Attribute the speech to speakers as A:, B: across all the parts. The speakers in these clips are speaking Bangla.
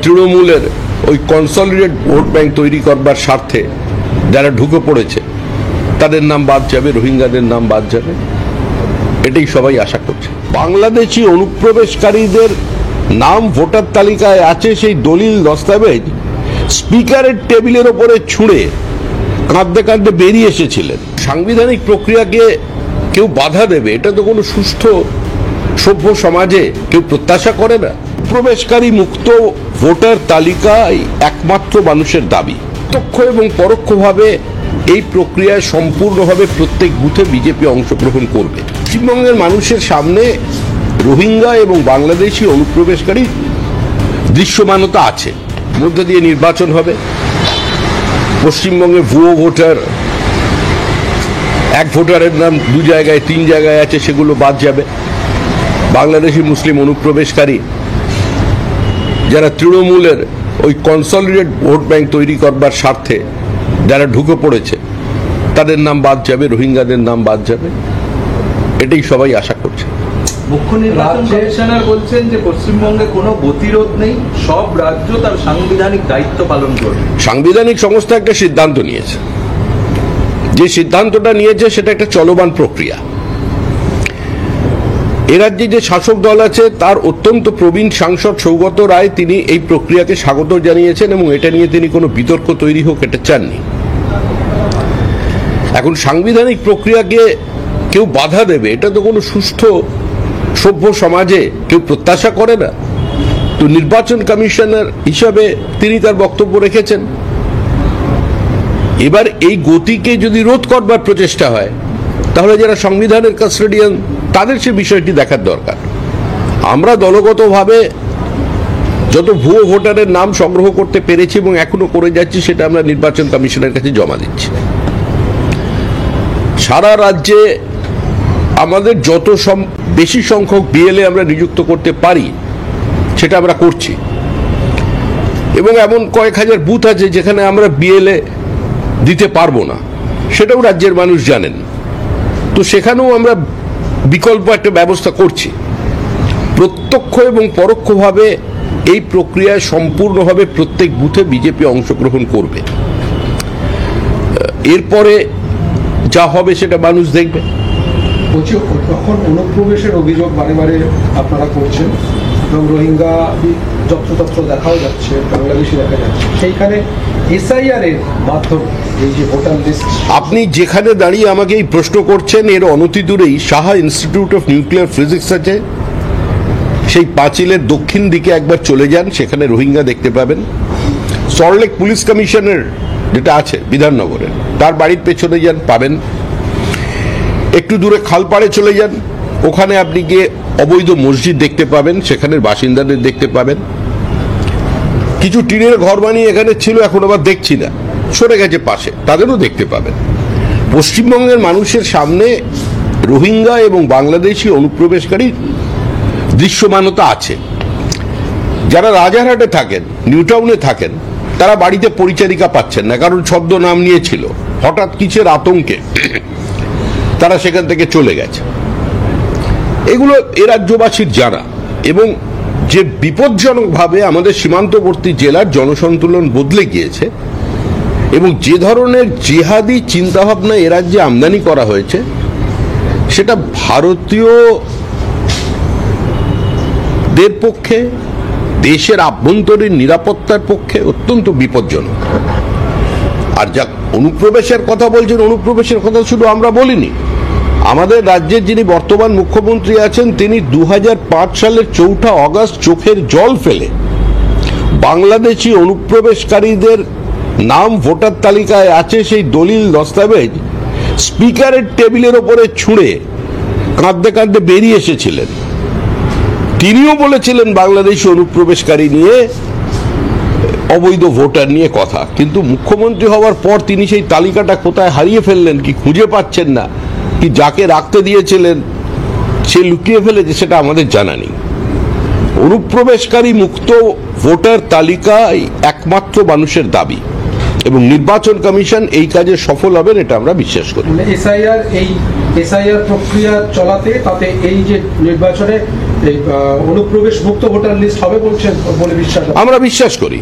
A: তৃণমূলের ওই কনসলিডেট ভোট ব্যাংক তৈরি করবার স্বার্থে যারা ঢুকে পড়েছে তাদের নাম বাদ যাবে, রোহিঙ্গাদের নাম বাদ যাবে, এটাই সবাই আশা করছে। বাংলাদেশি অনুপ্রবেশকারীদের নাম ভোটার তালিকায় আছে, সেই দলিল দস্তাবেজ স্পিকারের টেবিলের ওপরে ছুঁড়ে কাঁদতে কাঁদতে বেরিয়ে এসেছিলেন। সাংবিধানিক প্রক্রিয়াকে কেউ বাধা দেবে, এটা তো কোনো সুস্থ সভ্য সমাজে কেউ প্রত্যাশা করে না। প্রবেশকারী মুক্ত ভোটার তালিকায় একমাত্র মানুষের দাবি। প্রত্যক্ষ এবং পরোক্ষভাবে এই প্রক্রিয়ায় সম্পূর্ণভাবে প্রত্যেক বুথে বিজেপি অংশগ্রহণ করবে। পশ্চিমবঙ্গের মানুষের সামনে রোহিঙ্গা এবং বাংলাদেশি অনুপ্রবেশকারী দৃশ্যমানতা আছে। মধ্য দিয়ে নির্বাচন হবে। পশ্চিমবঙ্গে ভুয়ো ভোটার, এক ভোটারের নাম দু জায়গায় তিন জায়গায় আছে, সেগুলো বাদ যাবে। বাংলাদেশি মুসলিম অনুপ্রবেশকারী যারা তৃণমূলের ওই কনসলিডেট ভোট ব্যাংক তৈরি করবার স্বার্থে যারা ঢুকে পড়েছে তাদের নাম বাদ যাবে, রোহিঙ্গাদের নাম বাদ যাবে, এটাই সবাই আশা করছে।
B: মুখ্য নির্বাচন কমিশনার বলছেন যে পশ্চিমবঙ্গে কোনো গতিরোধ নেই, সব রাজ্য তার সাংবিধানিক দায়িত্ব পালন করবে।
A: সাংবিধানিক সংস্থা একটা সিদ্ধান্ত নিয়েছে, যে সিদ্ধান্তটা নিয়েছে সেটা একটা চলমান প্রক্রিয়া। এ রাজ্যে যে শাসক দল আছে তার অত্যন্ত প্রবীণ সাংসদ সৌগত রায়, তিনি এই প্রক্রিয়াকে স্বাগত জানিয়েছেন এবং এটা নিয়ে তিনি কোনো বিতর্ক তৈরি হোক এটা চাননি। এখন সাংবিধানিক প্রক্রিয়াকে কেউ বাধা দেবে, এটা তো কোনো সুস্থ সভ্য সমাজে কেউ প্রত্যাশা করে না। তো নির্বাচন কমিশনার হিসাবে তিনি তার বক্তব্য রেখেছেন। এবার এই গতিকে যদি রোধ করবার প্রচেষ্টা হয় তাহলে যারা সংবিধানের কাস্টোডিয়ান তাদের সে বিষয়টি দেখার দরকার। আমরা দলগতভাবে যত ভুয়ো ভোটারের নাম সংগ্রহ করতে পেরেছি এবং এখনো করে যাচ্ছি, সেটা আমরা নির্বাচন কমিশনের কাছে জমা দিচ্ছি। সারা রাজ্যে আমাদের যত বেশি সংখ্যক বিএলএ আমরা নিযুক্ত করতে পারি সেটা আমরা করছি, এবং এমন কয়েক হাজার বুথ আছে যেখানে আমরা বিএলএ দিতে পারবো না, সেটাও রাজ্যের মানুষ জানেন। তো সেখানেও আমরা বিকল্প একটা ব্যবস্থা করছি। প্রত্যক্ষ এবং পরোক্ষভাবে এই প্রক্রিয়ায় সম্পূর্ণভাবে প্রত্যেক বুথে বিজেপি অংশগ্রহণ করবে। এরপরে যা হবে সেটা মানুষ দেখবে।
C: বলছি, তখন অনুপ্রবেশের অভিযোগ বারে বারে আপনারা করছেন এবং রোহিঙ্গা যত্রতত্র দেখাও যাচ্ছে, বাংলাদেশি দেখা যাচ্ছে, সেইখানে এসআইআর এর মাধ্যমে এই যে ভোটার লিস্ট,
A: আপনি যেখানে দাঁড়িয়ে আমাকে এই প্রশ্ন করছেন এর অনতি দূরেই Saha institute of nuclear physics আছে, সেই পাঁচিলের দক্ষিণ দিকে একবার চলে যান, সেখানে রোহিঙ্গা দেখতে পাবেন। সল্টলেক পুলিশ কমিশনের যেটা আছে বিধাননগরে, তার বাড়ির পেছনে যান, পাবেন। একটু দূরে খালপাড়ে চলে যান, ওখানে আপনি গিয়ে অবৈধ মসজিদ দেখতে পাবেন, সেখানের বাসিন্দাদের দেখতে পাবেন। কিছু টিনের ঘর বানিয়ে এখানে ছিল, এখন আবার দেখছি না, সরে গেছে পাশে, তাদেরও দেখতে পাবেন। পশ্চিমবঙ্গের মানুষের সামনে রোহিঙ্গা এবং বাংলাদেশি অনুপ্রবেশকারী দৃশ্যমানতা আছে। যারা রাজারহাটে থাকেন, নিউটাউনে থাকেন, তারা বাড়িতে পরিচারিকা পাচ্ছেন না, কারণ ছদ্মনাম নিয়েছিল, হঠাৎ কিসের আতঙ্কে তারা সেখান থেকে চলে গেছে। এগুলো এ রাজ্যবাসীর জানা, এবং যে বিপজ্জনকভাবে আমাদের সীমান্তবর্তী জেলার জনসন্তুলন বদলে গিয়েছে এবং যে ধরনের জিহাদি চিন্তাভাবনা এ রাজ্যে আমদানি করা হয়েছে, সেটা ভারতীয়দের পক্ষে, দেশের আভ্যন্তরীণ নিরাপত্তার পক্ষে অত্যন্ত বিপজ্জনক। আর যা অনুপ্রবেশের কথা বলছেন, অনুপ্রবেশের কথা শুধু আমরা বলিনি। আমাদের রাজ্যের যিনি বর্তমান মুখ্যমন্ত্রী আছেন, তিনি 2005 সালের 4 আগস্ট চোখের জল ফেলে বাংলাদেশি অনুপ্রবেশকারীদের নাম ভোটার তালিকায় আছে, সেই দলিল দস্তাবেজ স্পিকারের টেবিলের ওপরে ছুঁড়ে কাঁদতে কাঁদতে বেরিয়ে এসেছিলেন। তিনিও বলেছিলেন বাংলাদেশি অনুপ্রবেশকারী নিয়ে, অবৈধ ভোটার নিয়ে কথা, কিন্তু মুখ্যমন্ত্রী হওয়ার পর তিনি সেই তালিকাটা কোথায় হারিয়ে ফেললেন, কি খুঁজে পাচ্ছেন না, কি যাকে রাখতে দিয়েছিলেন সে লুকিয়ে ফেলেছে, সেটা আমাদের জানা নেই। অনুপ্রবেশকারী মুক্ত ভোটার তালিকায় একমাত্র মানুষের দাবি, এবং নির্বাচন কমিশন এই কাজে সফল হবেন এটা আমরা বিশ্বাস করি।
C: এসআইআর এই এসআইআর প্রক্রিয়া চলাতে তাতে এই যে নির্বাচনে এই অনুপ্রবেশ মুক্ত ভোটার লিস্ট হবে বলছেন বলে বিশ্বাস?
A: আমরা বিশ্বাস করি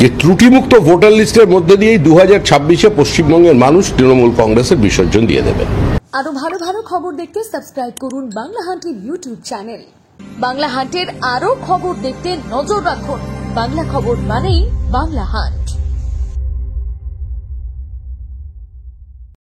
A: যে ত্রুটিমুক্ত ভোটার লিস্টের মধ্যে দিয়েই 2026-এ পশ্চিমবঙ্গের মানুষ তৃণমূল কংগ্রেসের বিসর্জন দিয়ে দেবেন।
D: আরো ভালো ভালো খবর দেখতে সাবস্ক্রাইব করুন বাংলা হান্টের ইউটিউব চ্যানেল। বাংলা হান্টের আরো খবর দেখতে নজর রাখুন। বাংলা খবর মানেই বাংলা হান্ট।